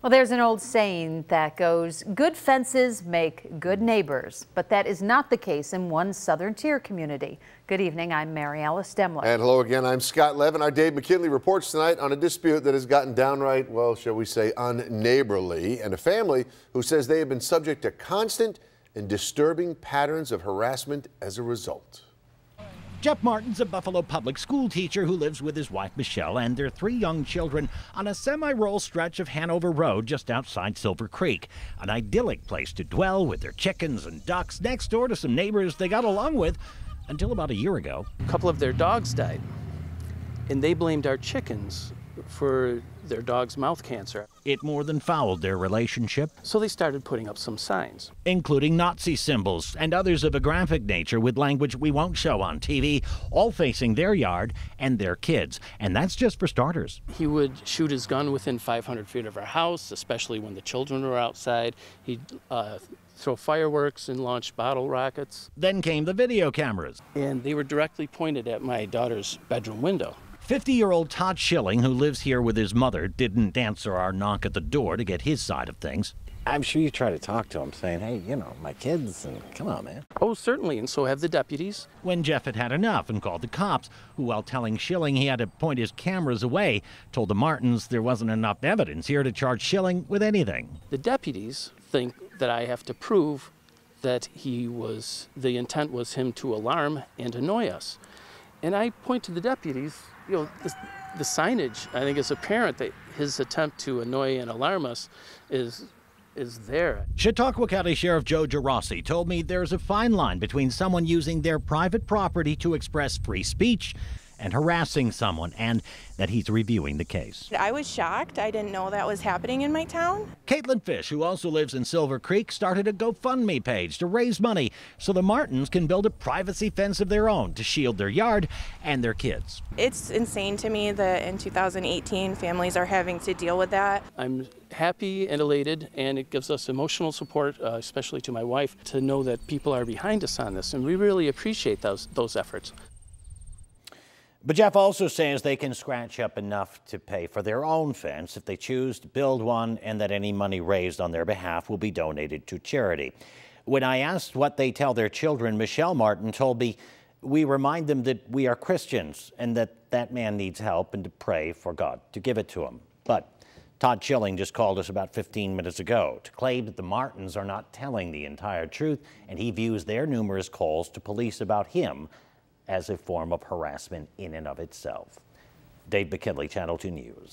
Well, there's an old saying that goes, good fences make good neighbors, but that is not the case in one southern tier community. Good evening, I'm Mary Alice Demler. And hello again, I'm Scott Levin. Our Dave McKinley reports tonight on a dispute that has gotten downright, well, shall we say, unneighborly, and a family who says they have been subject to constant and disturbing patterns of harassment as a result. Jeff Martin's a Buffalo public school teacher who lives with his wife Michelle and their 3 young children on a semi-rural stretch of Hanover Road just outside Silver Creek. An idyllic place to dwell with their chickens and ducks next door to some neighbors they got along with until about a year ago. A couple of their dogs died, and they blamed our chickens for their dog's mouth cancer. It more than fouled their relationship. So they started putting up some signs, including Nazi symbols and others of a graphic nature with language we won't show on TV, all facing their yard and their kids. And that's just for starters. He would shoot his gun within 500 feet of our house, especially when the children were outside. He'd throw fireworks and launch bottle rockets. Then came the video cameras. And they were directly pointed at my daughter's bedroom window. 50-year-old Todd Schilling, who lives here with his mother, didn't answer our knock at the door to get his side of things. I'm sure you try to talk to him saying, hey, you know, my kids, and come on, man. Oh, certainly, and so have the deputies. When Jeff had had enough and called the cops, who, while telling Schilling he had to point his cameras away, told the Martins there wasn't enough evidence here to charge Schilling with anything. The deputies think that I have to prove that the intent was him to alarm and annoy us. And I point to the deputies, you know, the signage, I think it's apparent that his attempt to annoy and alarm us is there. Chautauqua County Sheriff Joe Gerasi told me there's a fine line between someone using their private property to express free speech and harassing someone, and that he's reviewing the case. I was shocked. I didn't know that was happening in my town. Caitlin Fish, who also lives in Silver Creek, started a GoFundMe page to raise money so the Martins can build a privacy fence of their own to shield their yard and their kids. It's insane to me that in 2018 families are having to deal with that. I'm happy and elated, and it gives us emotional support, especially to my wife, to know that people are behind us on this, and we really appreciate those efforts. But Jeff also says they can scratch up enough to pay for their own fence if they choose to build one, and that any money raised on their behalf will be donated to charity. When I asked what they tell their children, Michelle Martin told me, we remind them that we are Christians and that man needs help and to pray for God to give it to him. But Todd Schilling just called us about 15 minutes ago to claim that the Martins are not telling the entire truth, and he views their numerous calls to police about him as a form of harassment in and of itself. Dave McKinley, Channel 2 News.